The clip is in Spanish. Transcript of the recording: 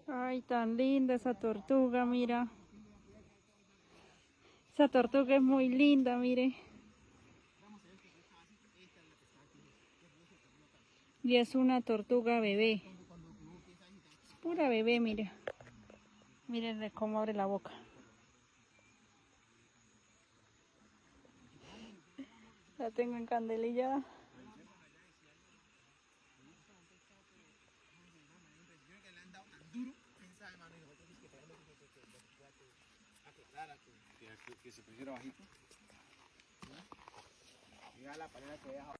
Ay, tan linda esa tortuga, mira. Esa tortuga es muy linda, mire. Y es una tortuga bebé. Es pura bebé, mire. Miren cómo abre la boca. La tengo encandelillada. Que se pusiera bajito. Mira la panela que deja.